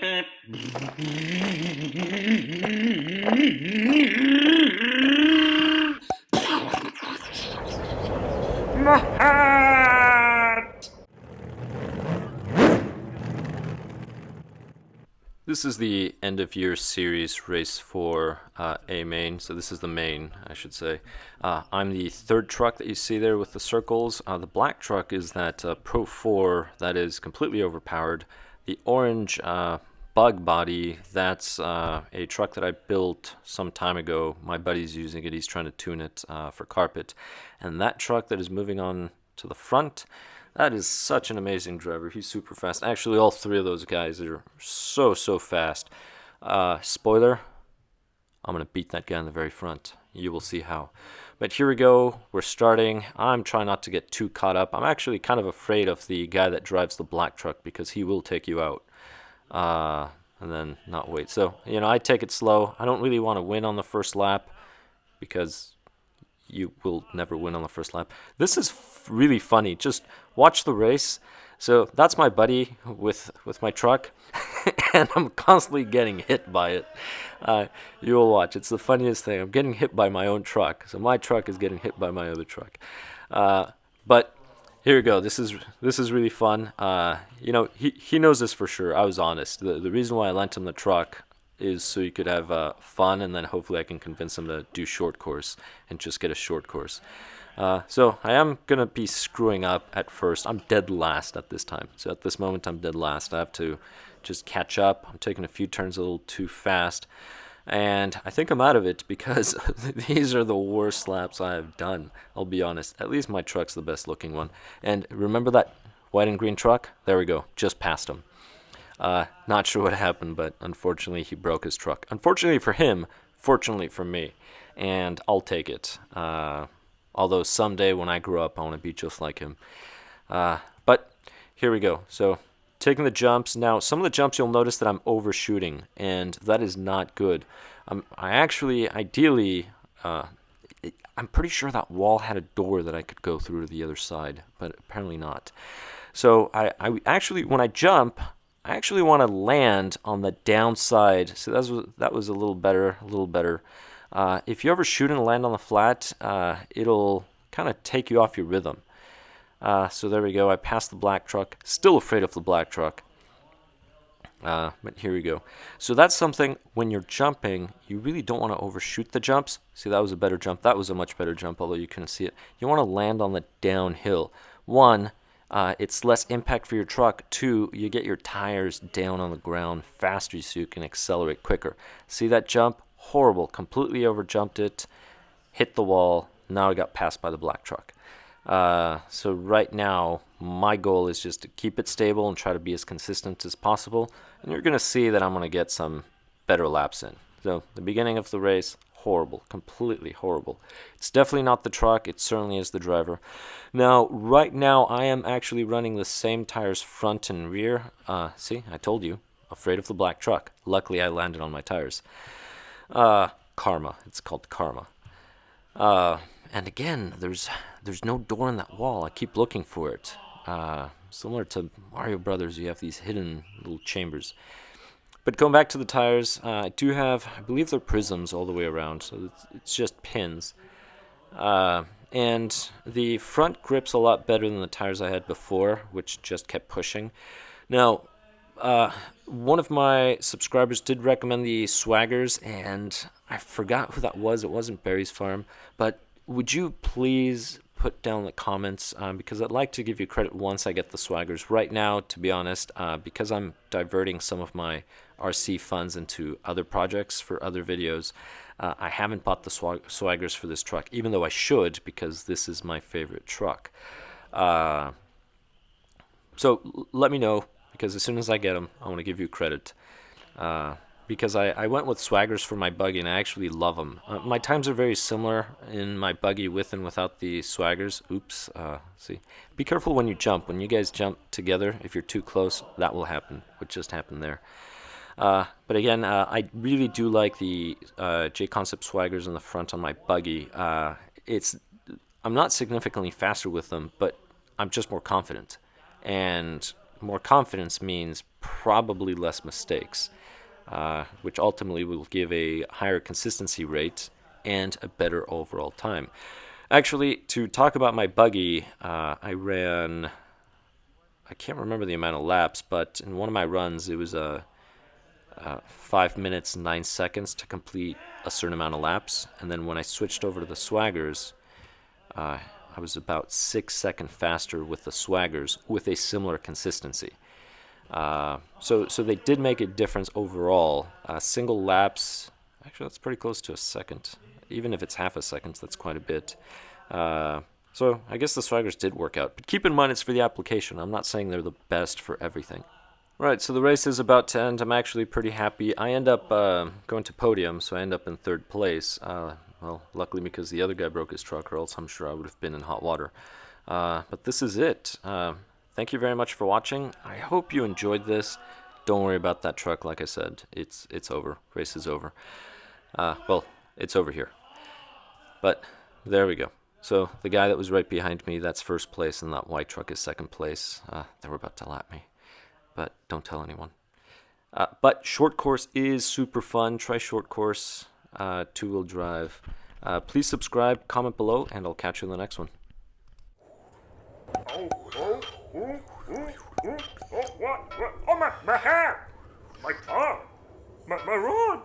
My hat! This is the end of year series race for A main, so this is the main, I should say. I'm the third truck that you see there with the circles. The black truck is that Pro4 that is completely overpowered. The orange bug body, that's a truck that I built some time ago. My buddy's using it, he's trying to tune it for carpet. And that truck that is moving on to the front, that is such an amazing driver. He's super fast. Actually, all three of those guys are so fast. Spoiler, I'm going to beat that guy in the very front. You will see how. But here we go. We're starting. I'm trying not to get too caught up. I'm actually kind of afraid of the guy that drives the black truck because he will take you out. And then not wait. So, you know, I take it slow. I don't really want to win on the first lap because you will never win on the first lap. This is really funny. Just watch the race. So that's my buddy with my truck, and I'm constantly getting hit by it. You will watch. It's the funniest thing. I'm getting hit by my own truck. So my truck is getting hit by my other truck. But here we go. This is really fun. You know, he knows this for sure. I was honest. The reason why I lent him the truck is so you could have fun, and then hopefully I can convince him to do short course and just get a short course. So I am going to be screwing up at first. I'm dead last at this time. So at this moment I'm dead last. I have to just catch up. I'm taking a few turns a little too fast. And I think I'm out of it because these are the worst laps I have done. I'll be honest. At least my truck's the best looking one. And remember that white and green truck? There we go. Just passed him. Not sure what happened, but unfortunately he broke his truck. Unfortunately for him, fortunately for me. And I'll take it. Although someday when I grow up, I want to be just like him. But here we go. So taking the jumps. Now, some of the jumps you'll notice that I'm overshooting, and that is not good. I actually, ideally, I'm pretty sure that wall had a door that I could go through to the other side, but apparently not. So I actually, when I jump, I actually want to land on the downside. So that was a little better, If you ever shoot and land on the flat, it'll kind of take you off your rhythm. So there we go. I passed the black truck. Still afraid of the black truck. But here we go. So that's something, when you're jumping, you really don't want to overshoot the jumps. See, that was a better jump. That was a much better jump, although you couldn't see it. You want to land on the downhill. One, it's less impact for your truck. Two, you get your tires down on the ground faster so you can accelerate quicker. See that jump? Horrible. Completely overjumped it. Hit the wall. Now I got passed by the black truck. So right now, my goal is just to keep it stable and try to be as consistent as possible. And you're going to see that I'm going to get some better laps in. So the beginning of the race, horrible. Completely horrible. It's definitely not the truck. It certainly is the driver. Now, right now, I am actually running the same tires front and rear. See, I told you. Afraid of the black truck. Luckily, I landed on my tires. Karma. It's called karma. And again, there's no door in that wall. I keep looking for it. Similar to Mario Brothers, you have these hidden little chambers. But going back to the tires, I do have, I believe they're prisms all the way around, so it's just pins. And the front grip's a lot better than the tires I had before, which just kept pushing. Now, one of my subscribers did recommend the Swaggers, and I forgot who that was. It wasn't Barry's Farm, but would you please put down in the comments, because I'd like to give you credit once I get the Swaggers. Right now, to be honest, because I'm diverting some of my RC funds into other projects for other videos, I haven't bought the Swaggers for this truck, even though I should, because this is my favorite truck. So let me know, because as soon as I get them, I want to give you credit. Because I went with Swaggers for my buggy, and I actually love them. My times are very similar in my buggy with and without the Swaggers. Oops. See. Be careful when you jump. When you guys jump together, if you're too close, that will happen. What just happened there. But again, I really do like the JConcepts Swaggers in the front on my buggy. I'm not significantly faster with them, but I'm just more confident. And more confidence means probably less mistakes, which ultimately will give a higher consistency rate and a better overall time. Actually, to talk about my buggy, I can't remember the amount of laps, but in one of my runs it was 5 minutes 9 seconds to complete a certain amount of laps, and then when I switched over to the Swaggers, I was about 6 seconds faster with the Swaggers with a similar consistency. So they did make a difference overall. Single laps, actually that's pretty close to a second. Even if it's half a second, that's quite a bit. So I guess the Swaggers did work out. But keep in mind it's for the application. I'm not saying they're the best for everything. Right, so the race is about to end. I'm actually pretty happy. I end up going to podium, so I end up in 3rd place. Well, luckily because the other guy broke his truck, or else I'm sure I would have been in hot water. But this is it. Thank you very much for watching. I hope you enjoyed this. Don't worry about that truck, like I said. It's over. Race is over. Well, it's over here. But there we go. So the guy that was right behind me, that's 1st place, and that white truck is 2nd place. They were about to lap me. But don't tell anyone. But short course is super fun. Try short course, 2-wheel drive. Please subscribe, comment below, and I'll catch you in the next one. What? Oh, my hair! My tongue! My rod!